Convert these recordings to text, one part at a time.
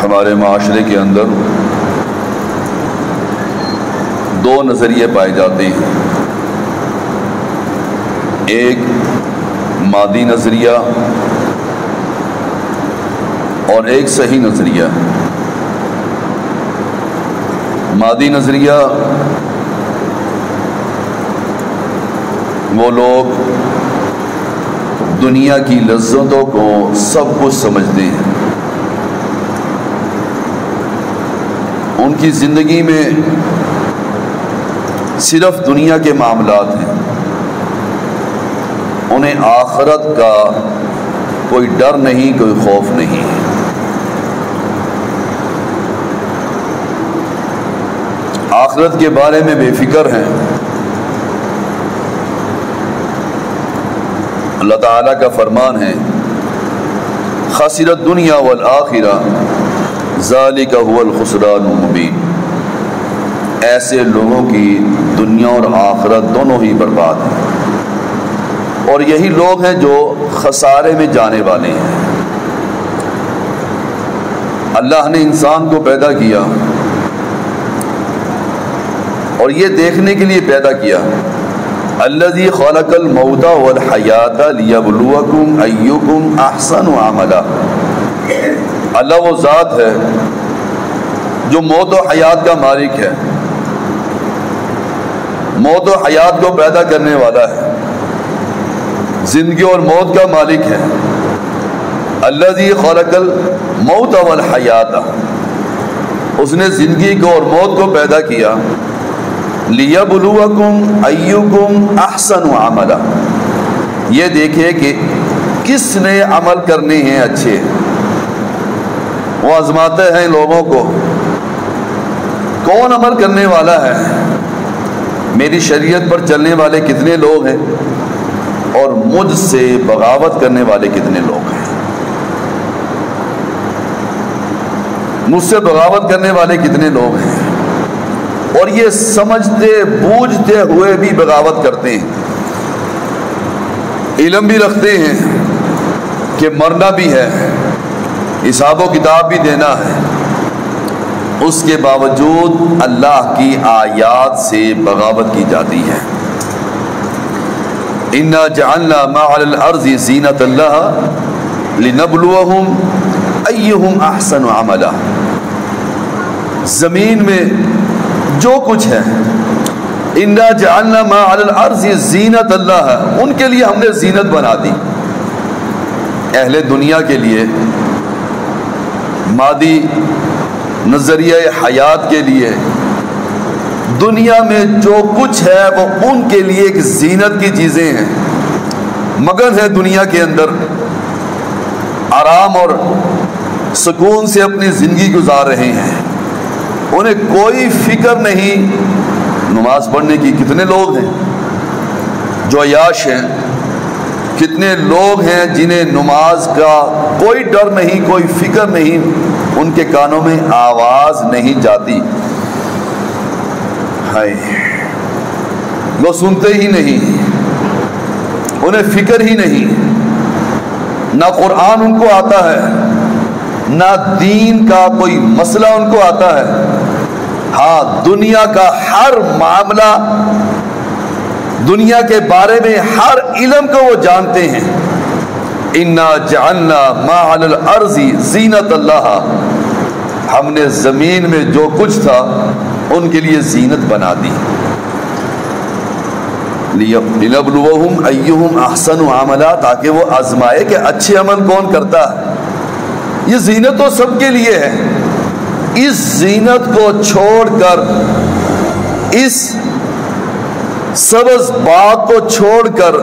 ہمارے معاشرے کے اندر دو نظریے پائے جاتے ہیں، ایک مادی نظریہ اور ایک صحیح نظریہ۔ مادی نظریہ وہ لوگ دنیا کی لذتوں کو سب کچھ سمجھتے ہیں، ان کی زندگی میں صرف دنیا کے معاملات ہیں، انہیں آخرت کا کوئی ڈر نہیں، کوئی خوف نہیں۔ آخرت کے بارے میں بے فکر ہیں۔ اللہ تعالیٰ کا فرمان ہے خسر الدنیا والآخرہ ذالک هو الخسران المبین، ایسے لوگوں کی دنیا اور آخرت دونوں ہی برباد ہیں، اور یہی لوگ ہیں جو خسارے میں جانے والے ہیں۔ اللہ نے انسان کو پیدا کیا اور یہ دیکھنے کے لیے پیدا کیا، الذی خلق الموت والحیات لیبلوکم ایکم احسن عملا، اللہ وہ ذات ہے جو موت و حیات کا مالک ہے، موت و حیات کو پیدا کرنے والا ہے، زندگی اور موت کا مالک ہے۔ الذی خلق الموت والحیات، اس نے زندگی کو اور موت کو پیدا کیا، لیبلوکم ایکم احسن عملا، یہ دیکھے کہ کس نے عمل کرنے ہیں اچھے، وہ آزماتے ہیں لوگوں کو کون عمل کرنے والا ہے، میری شریعت پر چلنے والے کتنے لوگ ہیں اور مجھ سے بغاوت کرنے والے کتنے لوگ ہیں، مجھ سے بغاوت کرنے والے کتنے لوگ ہیں، اور یہ سمجھتے بوجھتے ہوئے بھی بغاوت کرتے ہیں، علم بھی رکھتے ہیں کہ مرنا بھی ہے، حساب و کتاب بھی دینا ہے، اس کے باوجود اللہ کی آیات سے بغاوت کی جاتی ہے۔ اِنَّا جَعَلْنَا مَا عَلَى الْأَرْضِ زِينَةً لَهَا لِنَبْلُوَهُمْ أَيُّهُمْ أَحْسَنُ عَمَلًا، زمین میں جو کچھ ہے، اِنَّا جَعَلْنَا مَا عَلَى الْأَرْضِ زِينَةً لَهَا، ان کے لیے ہم نے زینت بنا دی، اہل دنیا کے لیے، مادی نظریہ حیات کے لیے، دنیا میں جو کچھ ہے وہ ان کے لیے ایک زینت کی چیزیں ہیں، مگن ہے دنیا کے اندر، آرام اور سکون سے اپنی زندگی گزار رہے ہیں، انہیں کوئی فکر نہیں نماز پڑھنے کی۔ کتنے لوگ ہیں جو عیاش ہیں، کتنے لوگ ہیں جنہیں نماز کا کوئی ڈر نہیں، کوئی فکر نہیں، ان کے کانوں میں آواز نہیں جاتی، ہائے وہ سنتے ہی نہیں، انہیں فکر ہی نہیں، نہ قرآن ان کو آتا ہے، نہ دین کا کوئی مسئلہ ان کو آتا ہے، ہاں دنیا کا ہر معاملہ، دنیا کے بارے میں ہر علم کو وہ جانتے ہیں۔ اِنَّا جَعَلْنَا مَا عَلَى الْأَرْضِ زِينَةً لَهَا، ہم نے زمین میں جو کچھ تھا ان کے لیے زینت بنا دی، لِنَبْلُوَهُمْ أَيُّهُمْ أَحْسَنُ عَمَلًا، تاکہ وہ آزمائے کہ اچھے عمل کون کرتا ہے۔ یہ زینت تو سب کے لیے ہے، اس زینت کو چھوڑ کر، اس سبز باغ کو چھوڑ کر،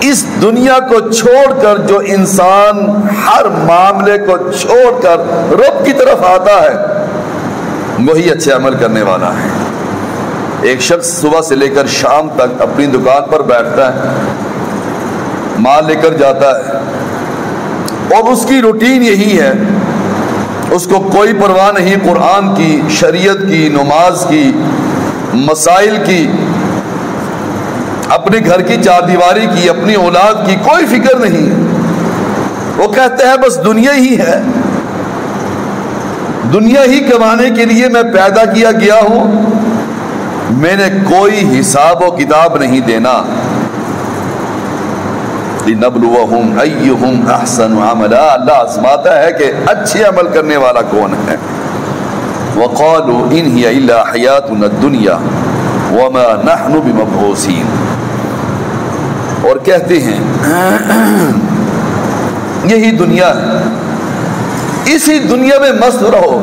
اس دنیا کو چھوڑ کر، جو انسان ہر معاملے کو چھوڑ کر رب کی طرف آتا ہے، وہی اچھے عمل کرنے والا ہے۔ ایک شخص صبح سے لے کر شام تک اپنی دکان پر بیٹھتا ہے، مال لے کر جاتا ہے، اور اس کی روٹین یہی ہے، اس کو کوئی پرواہ نہیں قرآن کی، شریعت کی، نماز کی، مسائل کی، اپنے گھر کی چار دیواری کی، اپنی اولاد کی کوئی فکر نہیں۔ وہ کہتے ہیں بس دنیا ہی ہے، دنیا ہی کمانے کے لیے میں پیدا کیا گیا ہوں، میں نے کوئی حساب و کتاب نہیں دینا۔ لِنَبْلُوَهُمْ أَيُّهُمْ أَحْسَنُ عَمَلًا، اللہ آزماتا ہے کہ اچھے عمل کرنے والا کون ہے۔ وَقَالُوا إِنْ هِيَ إِلَّا حَيَاتُنَا الدُّنْيَا وَمَا نَحْنُ بِمَبْعُوثِينَ، اور کہتے ہیں یہی دنیا ہے، اسی دنیا میں مست رہو۔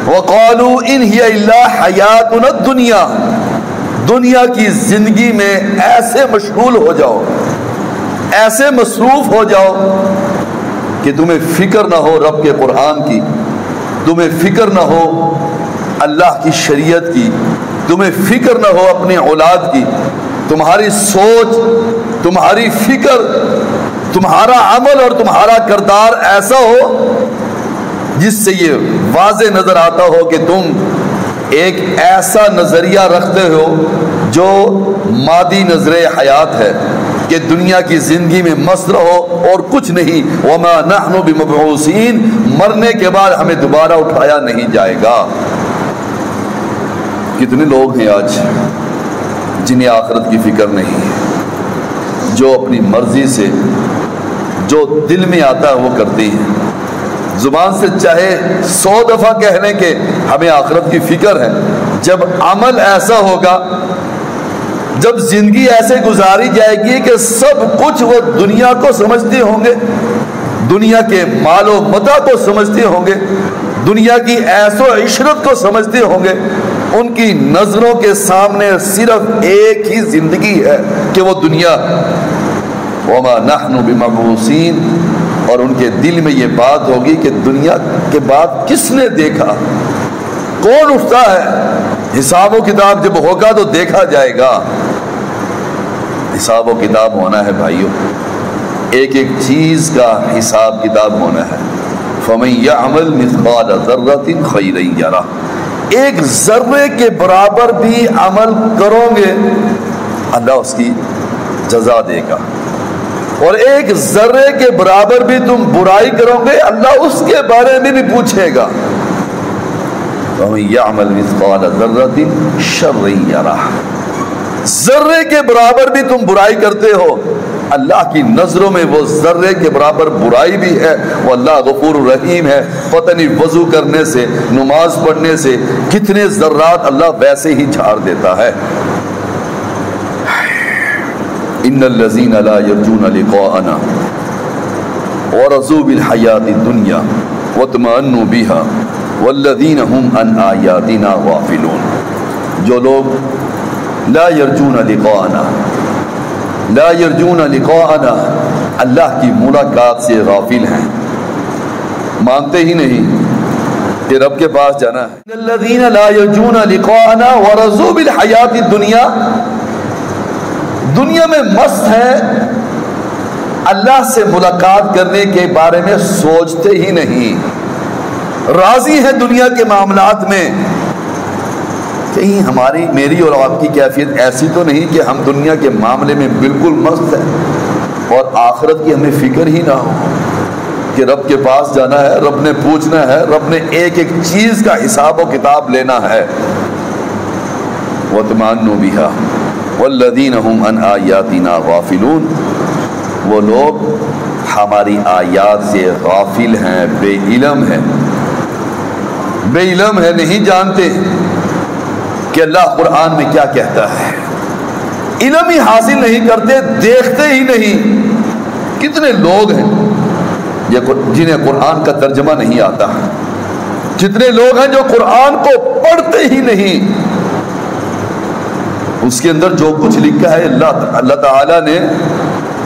وَقَالُوا إِنْ هِيَ إِلَّا حَيَاتُنَا الدُّنْيَا، دنیا کی زندگی میں ایسے مشغول ہو جاؤ، ایسے مصروف ہو جاؤ کہ تمہیں فکر نہ ہو رب کے قرآن کی، تمہیں فکر نہ ہو اللہ کی شریعت کی، تمہیں فکر نہ ہو اپنی اولاد کی، تمہاری سوچ، تمہاری فکر، تمہارا عمل اور تمہارا کردار ایسا ہو جس سے یہ واضح نظر آتا ہو کہ تم ایک ایسا نظریہ رکھتے ہو جو مادی نظر حیات ہے، کہ دنیا کی زندگی میں مست رہو اور کچھ نہیں۔ وما نحن بمبعوثین، مرنے کے بعد ہمیں دوبارہ اٹھایا نہیں جائے گا۔ کتنے لوگ ہیں آج جنہیں آخرت کی فکر نہیں ہے، جو اپنی مرضی سے جو دل میں آتا ہے وہ کرتے ہیں، زبان سے چاہے 100 دفعہ کہہ لیں کہ ہمیں آخرت کی فکر ہے، جب عمل ایسا ہوگا، جب زندگی ایسے گزاری جائے گی کہ سب کچھ وہ دنیا کو سمجھتے ہوں گے، دنیا کے مال و متاع کو سمجھتے ہوں گے، دنیا کی عیش و عشرت کو سمجھتے ہوں گے، ان کی نظروں کے سامنے صرف ایک ہی زندگی ہے کہ وہ دنیا۔ وما نحن بمبعوثین، اور ان کے دل میں یہ بات ہوگی کہ دنیا کے بعد کس نے دیکھا، کون اٹھتا ہے؟ حساب و کتاب جب ہوگا تو دیکھا جائے گا۔ حساب و کتاب ہونا ہے بھائیوں، ایک ایک چیز کا حساب کتاب ہونا ہے۔ فَمَن يَعْمَلْ مِثْقَالَ ذَرَّةٍ خَيْرًا يَرَهُ، ایک ذرے کے برابر بھی عمل کرو گے اللہ اس کی جزا دے گا، اور ایک ذرے کے برابر بھی تم برائی کرو گے اللہ اس کے بارے میں بھی پوچھے گا۔ وَمَن يَعْمَلْ مِثْقَالَ ذَرَّةٍ شَرًّا يَرَهُ، ذرے کے برابر بھی تم برائی کرتے ہو، اللہ کی نظروں میں وہ ذرے کے برابر برائی بھی ہے۔ وہ اللہ غفور الرحیم ہے، پتہ نہیں وضو کرنے سے، نماز پڑھنے سے کتنے ذرات اللہ ویسے ہی جھاڑ دیتا ہے۔ ان الذین لا یرجون لقاءنا ورضوا بالحیاۃ الدنیا واطمأنوا بها والذین هم عن آیاتنا غافلون، جو لوگ لا یرجون لقاءنا، لا یرجون لقاءنا، اللہ کی ملاقات سے غافل ہیں، مانتے ہی نہیں کہ رب کے پاس جانا ہے۔ الذین لا یرجون لقاءنا ورضوا بالحیاۃ الدنیا، دنیا میں مست ہے، اللہ سے ملاقات کرنے کے بارے میں سوچتے ہی نہیں، راضی ہے دنیا کے معاملات میں۔ کہیں ہماری میری اور آپ کی کیفیت ایسی تو نہیں کہ ہم دنیا کے معاملے میں بالکل مست ہیں اور آخرت کی ہمیں فکر ہی نہ ہو کہ رب کے پاس جانا ہے، رب نے پوچھنا ہے، رب نے ایک ایک چیز کا حساب و کتاب لینا ہے۔ وَاطْمَأَنُّوا بِهَا وَالَّذِينَ هُمْ عَنْ آیَاتِنَا غَافِلُونَ، وہ لوگ ہماری آیات سے غافل ہیں، بے علم ہیں، بے علم ہے، نہیں جانتے کہ اللہ قرآن میں کیا کہتا ہے، علم ہی حاصل نہیں کرتے، دیکھتے ہی نہیں۔ کتنے لوگ ہیں جنہیں قرآن کا ترجمہ نہیں آتا، کتنے لوگ ہیں جو قرآن کو پڑھتے ہی نہیں، اس کے اندر جو کچھ لکھا ہے اللہ تعالیٰ نے،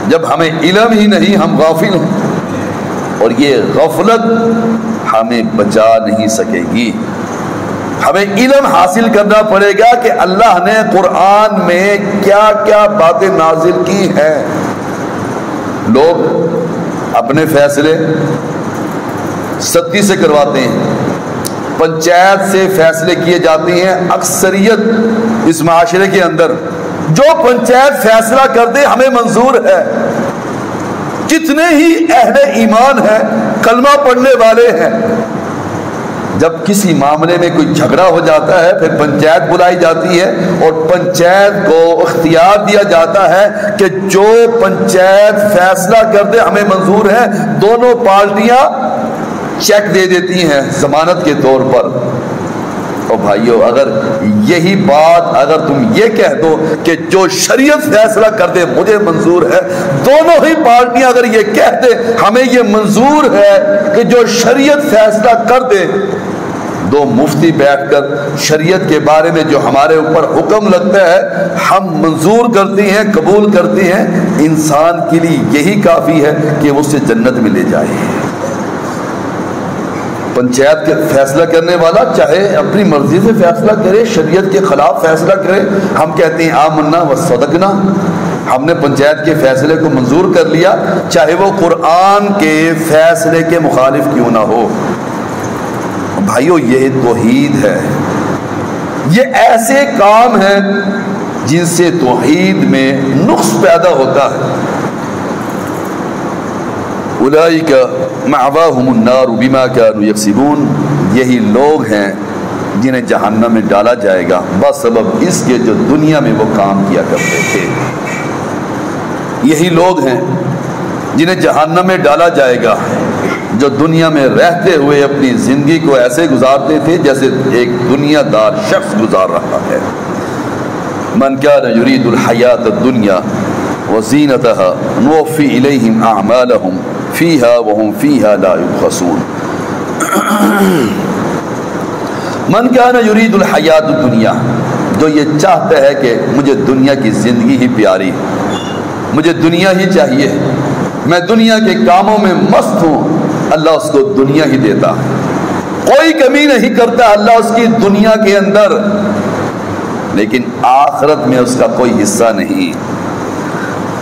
جب ہمیں علم ہی نہیں ہم غافل ہیں، اور یہ غفلت ہمیں بچا نہیں سکے گی۔ ہمیں علم حاصل کرنا پڑے گا کہ اللہ نے قرآن میں کیا کیا باتیں نازل کی ہیں۔ لوگ اپنے فیصلے سختی سے کرواتے ہیں، پنچایت سے فیصلے کیے جاتے ہیں، اکثریت اس معاشرے کے اندر جو پنچایت فیصلہ کر دے ہمیں منظور ہے۔ کتنے ہی اہل ایمان ہیں، کلمہ پڑھنے والے ہیں، جب کسی معاملے میں کوئی جھگڑا ہو جاتا ہے پھر پنچایت بلائی جاتی ہے اور پنچایت کو اختیار دیا جاتا ہے کہ جو پنچایت فیصلہ کر دے ہمیں منظور ہے، دونوں پارٹیاں چیک دے دیتی ہیں ضمانت کے طور پر۔ اور بھائیو اگر یہی بات اگر تم یہ کہہ دو کہ جو شریعت فیصلہ کر دے مجھے منظور ہے، دونوں ہی پارٹیاں اگر یہ کہہ دے ہمیں یہ منظور ہے کہ جو شریعت فیصلہ کر دے، دو مفتی بیٹھ کر شریعت کے بارے میں جو ہمارے اوپر حکم لگتا ہے ہم منظور کرتے ہیں، قبول کرتے ہیں، انسان کے لیے یہی کافی ہے کہ وہ اسے جنت میں لے جائے۔ پنچایت کے فیصلہ کرنے والا چاہے اپنی مرضی سے فیصلہ کرے، شریعت کے خلاف فیصلہ کرے، ہم کہتے ہیں آمنا و صدقنا، ہم نے پنچایت کے فیصلے کو منظور کر لیا، چاہے وہ قرآن کے فیصلے کے مخالف کیوں نہ ہو۔ بھائیو یہ توحید ہے، یہ ایسے کام ہیں جن سے توحید میں نقص پیدا ہوتا ہے۔ اولئک مأواہم النار بما کانوا یکسبون، یہی لوگ ہیں جنہیں جہنم میں ڈالا جائے گا بسبب اس کے جو دنیا میں وہ کام کیا کرتے تھے۔ یہی لوگ ہیں جنہیں جہنم میں ڈالا جائے گا جو دنیا میں رہتے ہوئے اپنی زندگی کو ایسے گزارتے تھے جیسے ایک دنیا دار شخص گزار رہا ہے۔ من کان یرید الحیات الدنیا وزینتها نوفی الیہم اعمالہم فیہا وہم فیہا لا یبخسون۔ من کان یرید الحیات الدنیا، جو یہ چاہتا ہے کہ مجھے دنیا کی زندگی ہی پیاری، مجھے دنیا ہی چاہیے، میں دنیا کے کاموں میں مست ہوں، اللہ اس کو دنیا ہی دیتا، کوئی کمی نہیں کرتا اللہ اس کی دنیا کے اندر، لیکن آخرت میں اس کا کوئی حصہ نہیں۔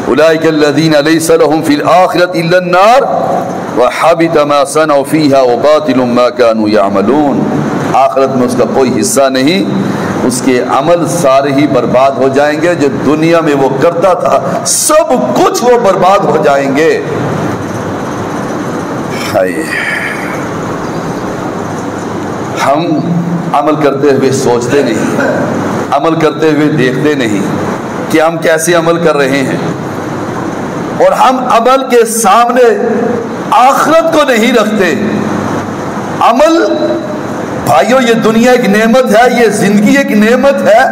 اولئک الذین لیس لهم فی الآخرۃ الا النار وحبط ما صنعوا فیہا وباطل ما کانوا یعملون، آخرت میں اس کا کوئی حصہ نہیں، اس کے عمل سارے ہی برباد ہو جائیں گے، جو دنیا میں وہ کرتا تھا سب کچھ وہ برباد ہو جائیں گے۔ ہم عمل کرتے ہوئے سوچتے نہیں، عمل کرتے ہوئے دیکھتے نہیں کہ ہم کیسے عمل کر رہے ہیں، اور ہم عمل کے سامنے آخرت کو نہیں رکھتے۔ عمل بھائیو یہ دنیا ایک نعمت ہے، یہ زندگی ایک نعمت ہے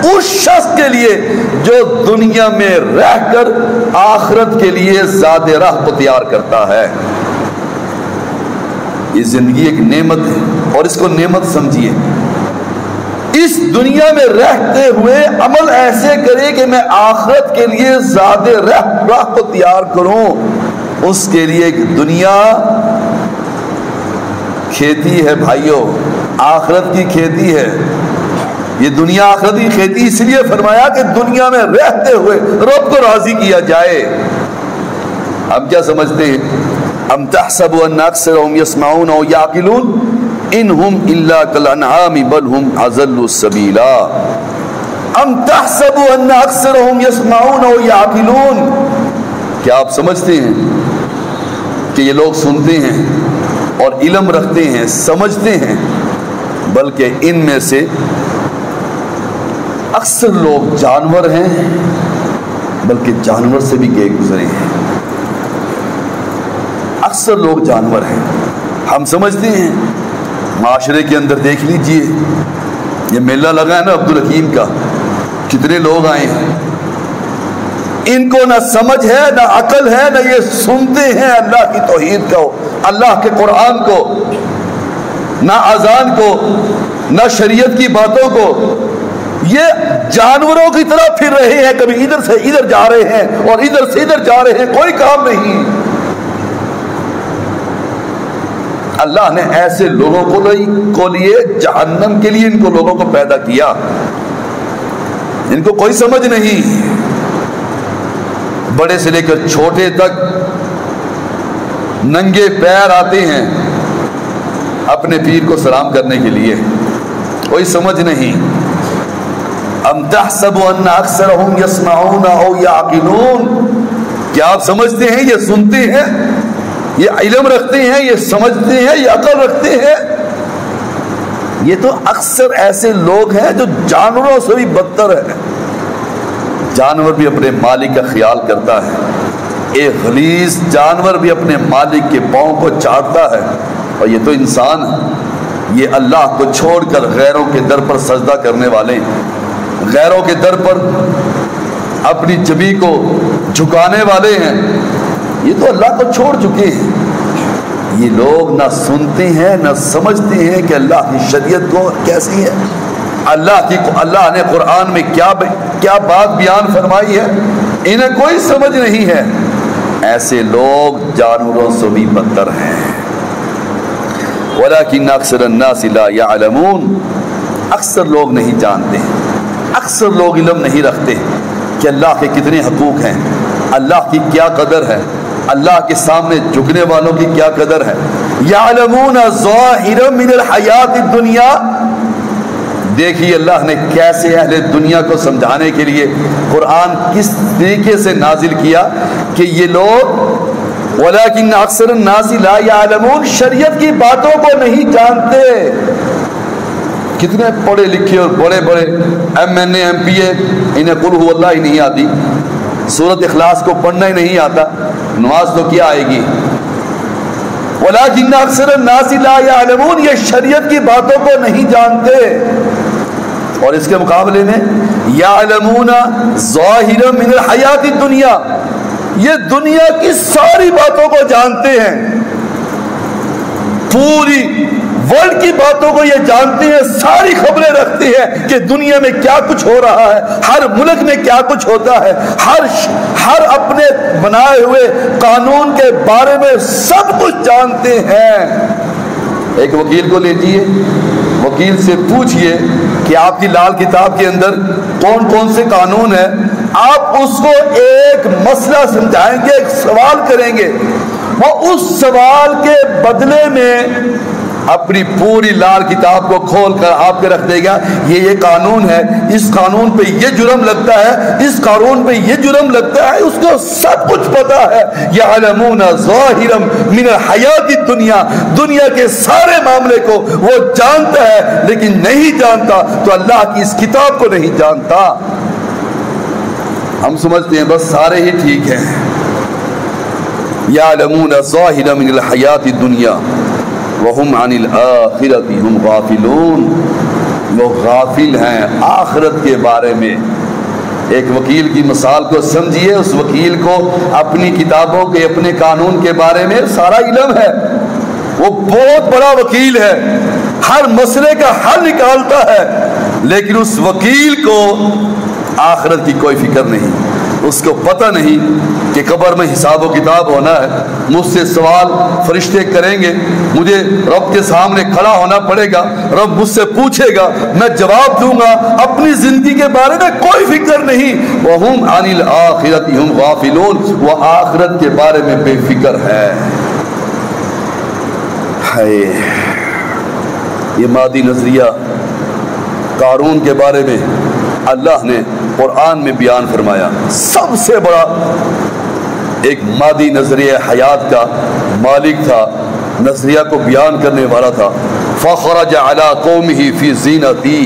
اس شخص کے لیے جو دنیا میں رہ کر آخرت کے لیے زاد راہ کو تیار کرتا ہے۔ یہ زندگی ایک نعمت ہے اور اس کو نعمت سمجھیے۔ اس دنیا میں رہتے ہوئے عمل ایسے کرے کہ میں آخرت کے لیے زاد راہ کو تیار کروں، اس کے لیے ایک دنیا کھیتی ہے بھائیو، آخرت کی کھیتی ہے۔ یہ دنیا آخرت کی کھیتی اس لیے فرمایا کہ دنیا میں رہتے ہوئے رب کو راضی کیا جائے۔ ہم کیا سمجھتے ہیں؟ ام تحسب ان اکثرهم يسمعون او يعقلون انهم الا كالانعام بل هم اضل سبیلا۔ ام تحسب ان اکثرهم يسمعون او يعقلون، کیا آپ سمجھتے ہیں کہ یہ لوگ سنتے ہیں اور علم رکھتے ہیں، سمجھتے ہیں؟ بلکہ ان میں سے اکثر لوگ جانور ہیں، بلکہ جانور سے بھی گئے گزرے ہیں۔ اکثر لوگ جانور ہیں، ہم سمجھتے ہیں۔ معاشرے کے اندر دیکھ لیجئے، یہ میلہ لگا ہے نا عبدالحکیم کا، کتنے لوگ آئے ہیں، ان کو نہ سمجھ ہے نہ عقل ہے، نہ یہ سنتے ہیں اللہ کی توحید کو، اللہ کے قرآن کو، نہ اذان کو، نہ شریعت کی باتوں کو۔ یہ جانوروں کی طرح پھر رہے ہیں، کبھی ادھر سے ادھر جا رہے ہیں اور ادھر سے ادھر جا رہے ہیں، کوئی کام نہیں۔ اللہ نے ایسے لوگوں کو لیے جہنم کے لیے ان کو لوگوں کو پیدا کیا، ان کو کوئی سمجھ نہیں، بڑے سے لے کر چھوٹے تک ننگے پیر آتے ہیں اپنے پیر کو سلام کرنے کے لیے، کوئی سمجھ نہیں۔ ام تحسب ان اکثرهم يسمعون او يعقلون، کیا آپ سمجھتے ہیں یہ سنتے ہیں، یہ علم رکھتے ہیں، یہ سمجھتے ہیں، یہ عقل رکھتے ہیں؟ یہ تو اکثر ایسے لوگ ہیں جو جانوروں سے بھی بدتر ہیں. جانور بھی اپنے مالک کا خیال کرتا ہے، ایک غلیظ جانور بھی اپنے مالک کے پاؤں کو چاٹتا ہے، اور یہ تو انسان ہے. یہ اللہ کو چھوڑ کر غیروں کے در پر سجدہ کرنے والے ہیں، غیروں کے در پر اپنی جبی کو جھکانے والے ہیں. یہ تو اللہ کو چھوڑ چکے ہیں. یہ لوگ نہ سنتے ہیں نہ سمجھتے ہیں کہ اللہ کی شریعت کو کیسی ہے، اللہ نے قرآن میں کیا بات بیان فرمائی ہے، انہیں کوئی سمجھ نہیں ہے. ایسے لوگ جانوروں سے بھی بدتر ہیں. وَلَكِنَّ أَكْثَرَ النَّاسِ لَا يَعْلَمُونَ. اکثر لوگ نہیں جانتے، اکثر لوگ علم نہیں رکھتے کہ اللہ کے کتنے حقوق ہیں، اللہ کی کیا قدر ہے، اللہ کے سامنے جھکنے والوں کی کیا قدر ہے. يَعْلَمُونَ ظَاهِرًا مِنَ الْحَيَاةِ الدُّنْيَا. دیکھیے اللہ نے کیسے اہل دنیا کو سمجھانے کے لیے قرآن کس طریقے سے نازل کیا کہ یہ لوگ وَلَكِنَّ أَكْثَرَ النَّاسِ لَا يَعْلَمُونَ شریعت کی باتوں کو نہیں جانتے. کتنے پڑھے لکھے اور بڑے بڑے ایم پی اے، انہیں قل هو اللہ ہی نہیں آتی، سورۃ اخلاص کو پڑھنا ہی نہیں آتا، نماز تو کیا آئے گی. وَلَكِنَّ أَكْثَرَ النَّاسِ لَا يَعْلَمُونَ یہ شریعت کی باتوں کو نہیں جانتے. اور اس کے مقابلے میں يَعْلَمُونَ ظَاهِرًا مِنَ الْحَيَاةِ الدُّنْيَا یہ دنیا کی ساری باتوں کو جانتے ہیں، پوری ورلڈ کی باتوں کو یہ جانتے ہیں، ساری خبریں رکھتے ہیں کہ دنیا میں کیا کچھ ہو رہا ہے، ہر ملک میں کیا کچھ ہوتا ہے، ہر اپنے بنائے ہوئے قانون کے بارے میں سب کچھ جانتے ہیں. ایک وکیل کو لیجیے، وکیل سے پوچھئے کہ آپ کی لال کتاب کے اندر کون کون سے قانون ہیں، آپ اس کو ایک مسئلہ سمجھائیں گے، ایک سوال کریں گے، وہ اس سوال کے بدلے میں اپنی پوری لال کتاب کو کھول کر آپ کے رکھ دے گا. یہ قانون ہے، اس قانون پہ یہ جرم لگتا ہے، اس قانون پہ یہ جرم لگتا ہے، اس کو سب کچھ پتا ہے. يَعْلَمُونَ ظَاهِرًا مِنَ الْحَيَاةِ الدُّنْيَا دنیا کے سارے معاملے کو وہ جانتا ہے، لیکن نہیں جانتا تو اللہ کی اس کتاب کو نہیں جانتا. ہم سمجھتے ہیں بس سارے ہی ٹھیک ہیں. يَعْلَمُونَ ظَاهِرًا مِنَ الْحَيَاةِ الدُّنْيَا وَهُمْ عَنِ الْآخِرَةِ هُمْ غَافِلُونَ وہ غافل ہیں آخرت کے بارے میں. ایک وکیل کی مثال کو سمجھیے، اس وکیل کو اپنی کتابوں کے اپنے قانون کے بارے میں سارا علم ہے، وہ بہت بڑا وکیل ہے، ہر مسئلے کا حل نکالتا ہے، لیکن اس وکیل کو آخرت کی کوئی فکر نہیں. اس کو پتہ نہیں کہ قبر میں حساب و کتاب ہونا ہے، مجھ سے سوال فرشتے کریں گے، مجھے رب کے سامنے کھڑا ہونا پڑے گا، رب مجھ سے پوچھے گا، میں جواب دوں گا. اپنی زندگی کے بارے میں کوئی فکر نہیں. وَهُمْ عَنِ الْآخِرَةِ هُمْ غَافِلُونَ وہ آخرت کے بارے میں بے فکر ہے. یہ مادی نظریہ قارون کے بارے میں اللہ نے قرآن میں بیان فرمایا. سب سے بڑا ایک مادی نظریہ حیات کا مالک تھا، نظریہ کو بیان کرنے والا تھا. فخرج علی قومہ فی زینتی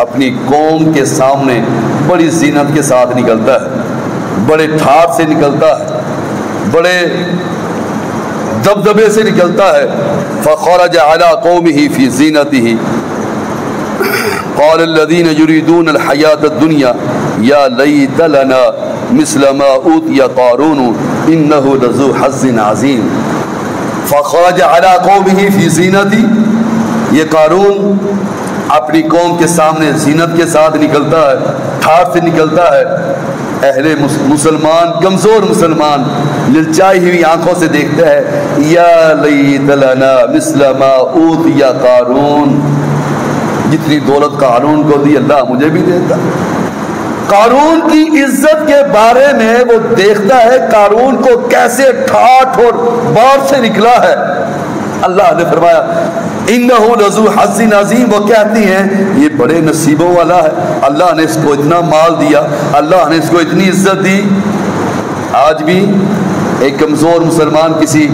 اپنی قوم کے سامنے بڑی زینت کے ساتھ نکلتا ہے، بڑے ٹھاٹ سے نکلتا ہے، بڑے دبدبے سے نکلتا ہے. فخرج علی قومہ فی زینتہ قال الذين يريدون الحياة الدنيا يا ليت لنا مثل ما أوتي قارون إنه لذو حظ عظيم. فخرج على قومه في زینتی یہ قارون اپنی قوم کے سامنے زینت کے ساتھ نکلتا ہے، ٹھاٹ سے نکلتا ہے. اہل مسلمان، کمزور مسلمان للچائی ہوئی آنکھوں سے دیکھتا ہے، یا لیت لنا مثل ما اوتی قارون جتنی دولت قارون کو دی اللہ مجھے بھی دیتا. قارون کی عزت کے بارے میں وہ دیکھتا ہے قارون کو کیسے ٹھاٹ اور بار سے نکلا ہے. اللہ نے فرمایا انہو لذو حظ عظیم وہ کہتی ہیں یہ بڑے نصیبوں والا ہے، اللہ نے اس کو اتنا مال دیا، اللہ نے اس کو اتنی عزت دی. آج بھی ایک کمزور مسلمان کسی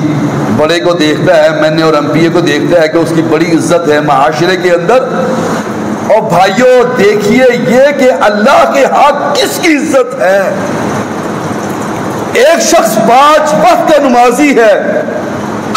بڑے کو دیکھتا ہے، میں نے اور ایم پی اے کو دیکھتا ہے کہ اس کی بڑی عزت ہے معاشرے کے اندر، اور بھائیوں دیکھیے یہ کہ اللہ کے ہاں کس کی عزت ہے۔ ایک شخص 5 وقت کا نمازی ہے،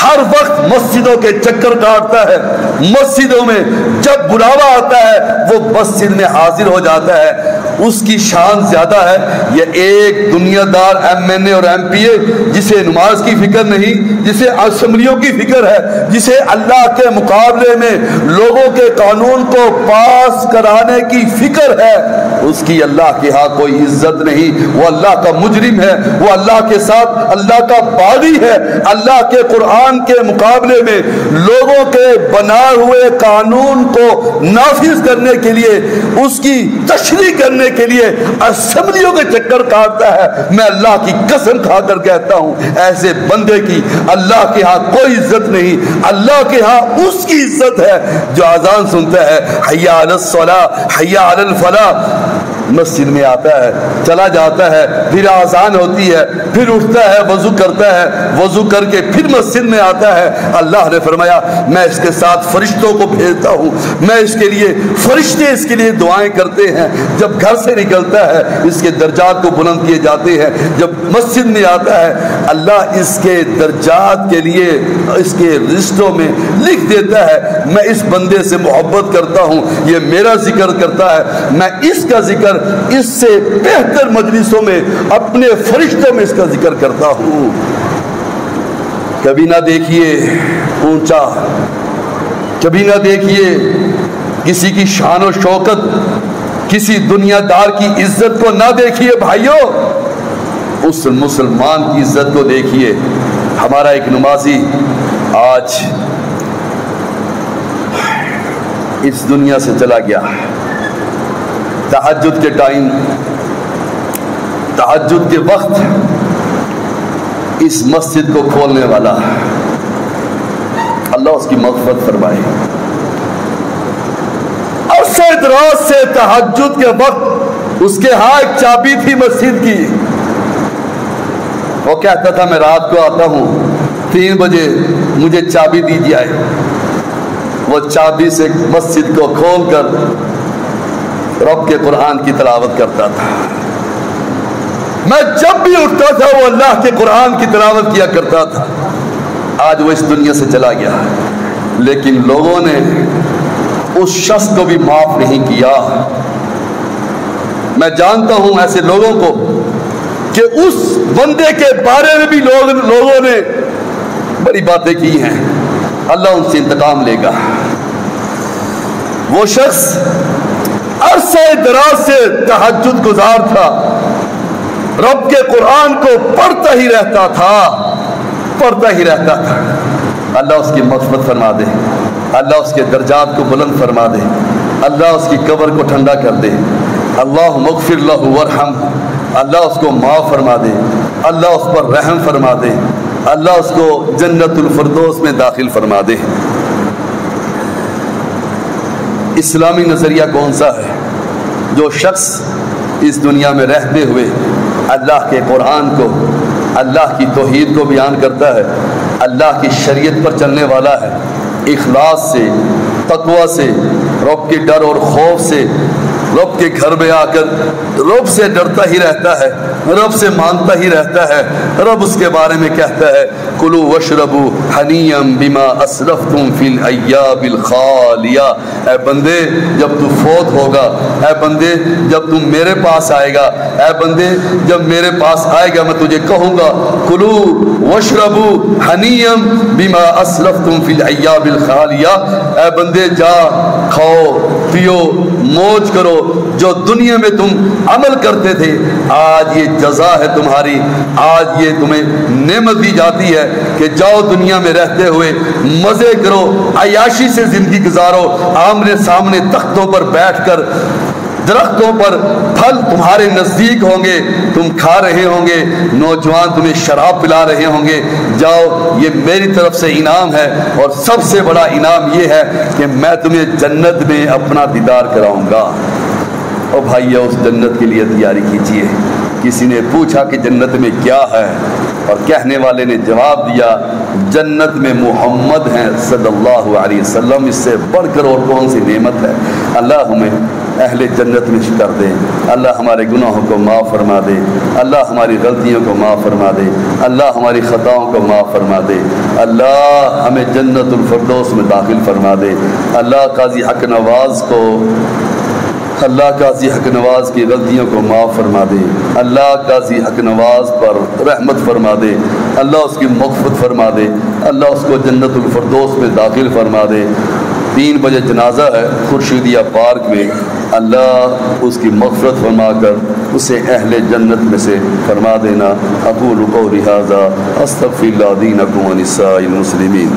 ہر وقت مسجدوں کے چکر کاٹتا ہے، مسجدوں میں جب بلاوا آتا ہے وہ مسجد میں حاضر ہو جاتا ہے، اس کی شان زیادہ ہے یہ ایک دنیا دار ایم این اے اور ایم پی اے جسے نماز کی فکر نہیں، جسے اسمبلیوں کی فکر ہے، جسے اللہ کے مقابلے میں لوگوں کے قانون کو پاس کرانے کی فکر ہے، اس کی اللہ کے ہاں کوئی عزت نہیں، وہ اللہ کا مجرم ہے، وہ اللہ کے ساتھ اللہ کا باغی ہے۔ اللہ کے قرآن کے مقابلے میں لوگوں کے بنائے ہوئے قانون کو نافذ کرنے کے لیے، اس کی تشریح کرنے کے لیے اسمبلیوں کے چکر کاٹتا ہے۔ میں اللہ کی قسم کھا کر کہتا ہوں ایسے بندے کی اللہ کے ہاں کوئی عزت نہیں، اللہ کے ہاں اس کی عزت ہے جو اذان سنتا ہے حی علی الصلاۃ حی علی الفلاح، مسجد میں آتا ہے، چلا جاتا ہے، پھر آذان ہوتی ہے، پھر اٹھتا ہے، وضو کرتا ہے، وضو کر کے پھر مسجد میں آتا ہے۔ اللہ نے فرمایا میں اس کے ساتھ فرشتوں کو بھیجتا ہوں، میں اس کے لیے فرشتے اس کے لیے دعائیں کرتے ہیں، جب گھر سے نکلتا ہے اس کے درجات کو بلند کیے جاتے ہیں، جب مسجد میں آتا ہے اللہ اس کے درجات کے لیے اس کے رشتوں میں لکھ دیتا ہے میں اس بندے سے محبت کرتا ہوں، یہ میرا ذکر کرتا ہے، میں اس کا ذکر اس سے بہتر مجلسوں میں اپنے فرشتوں میں اس کا ذکر کرتا ہوں۔ کبھی نہ دیکھیے اونچا، کبھی نہ دیکھیے کسی کی شان و شوکت، کسی دنیا دار کی عزت کو نہ دیکھیے بھائیوں، اس مسلمان کی عزت کو دیکھیے۔ ہمارا ایک نمازی آج اس دنیا سے چلا گیا، تہجد کے ٹائم، تہجد کے وقت اس مسجد کو کھولنے والا، اللہ اس کی مغفرت فرمائے۔ عرصہ دراز سے تہجد کے وقت اس کے ہاں ایک چابی تھی مسجد کی، وہ کہتا تھا میں رات کو آتا ہوں 3 بجے مجھے چابی دی جائے، وہ چابی سے مسجد کو کھول کر رب کے قرآن کی تلاوت کرتا تھا۔ میں جب بھی اٹھتا تھا وہ اللہ کے قرآن کی تلاوت کیا کرتا تھا۔ آج وہ اس دنیا سے چلا گیا، لیکن لوگوں نے اس شخص کو بھی معاف نہیں کیا۔ میں جانتا ہوں ایسے لوگوں کو کہ اس بندے کے بارے میں بھی لوگوں نے بڑی باتیں کی ہیں، اللہ ان سے انتقام لے گا۔ وہ شخص عرصہ دراز سے تہجد گزار تھا، رب کے قرآن کو پڑھتا ہی رہتا تھا، پڑھتا ہی رہتا تھا۔ اللہ اس کی مغفرت فرما دے، اللہ اس کے درجات کو بلند فرما دے، اللہ اس کی قبر کو ٹھنڈا کر دے، اللہ مغفر لہ ورحم، اللہ اس کو معاف فرما دے، اللہ اس پر رحم فرما دے، اللہ اس کو جنت الفردوس میں داخل فرما دے۔ اسلامی نظریہ کون سا ہے؟ جو شخص اس دنیا میں رہتے ہوئے اللہ کے قرآن کو، اللہ کی توحید کو بیان کرتا ہے، اللہ کی شریعت پر چلنے والا ہے، اخلاص سے، تقوی سے، رب کے ڈر اور خوف سے، رب کے گھر میں آ کر رب سے ڈرتا ہی رہتا ہے، رب سے مانتا ہی رہتا ہے۔ رب اس کے بارے میں کہتا ہے کلوا واشربوا ہنیئا بما اسلفتم فی الایام الخالیہ، اے بندے جب تو فوت ہوگا، اے بندے جب تم میرے پاس آئے گا، اے بندے جب میرے پاس آئے گا میں تجھے کہوں گا کلوا واشربوا ہنیئا بما اسلفتم فی الایام الخالیہ، اے بندے جا کھاؤ پیو موج کرو جو دنیا میں تم عمل کرتے تھے، آج یہ جزا ہے تمہاری، آج یہ تمہیں نعمت دی جاتی ہے کہ جاؤ دنیا میں رہتے ہوئے مزے کرو، عیاشی سے زندگی گزارو، آمنے سامنے تختوں پر بیٹھ کر درختوں پر پھل تمہارے نزدیک ہوں گے، تم کھا رہے ہوں گے، نوجوان تمہیں شراب پلا رہے ہوں گے، جاؤ یہ میری طرف سے انعام ہے، اور سب سے بڑا انعام یہ ہے کہ میں تمہیں جنت میں اپنا دیدار کراؤں گا۔ اور بھائیو اس جنت کے لیے تیاری کیجیے، کسی نے پوچھا کہ جنت میں کیا ہے، اور کہنے والے نے جواب دیا جنت میں محمد ہیں صلی اللہ علیہ وسلم، اس سے بڑھ کر اور کون سی نعمت ہے۔ اللہ ہمیں اہل جنت میں کر دے، اللہ ہمارے گناہوں کو معاف فرما دے، اللہ ہماری غلطیوں کو معاف فرما دے، اللہ ہماری خطاؤں کو معاف فرما دے، اللہ ہمیں جنت الفردوس میں داخل فرما دے۔ اللہ قاضی حق نواز کو، اللہ قاضی حق نواز کی غلطیوں کو معاف فرما دے، اللہ قاضی حق نواز پر رحمت فرما دے، اللہ اس کی مغفرت فرما دے، اللہ اس کو جنت الفردوس میں داخل فرما دے۔ 3 بجے جنازہ ہے خورشیدیہ پارک میں، اللہ اس کی مغفرت فرما کر اسے اہل جنت میں سے فرما دینا۔ اقول قولی ھذا استغفر اللہ دینکم ولسائر المسلمین۔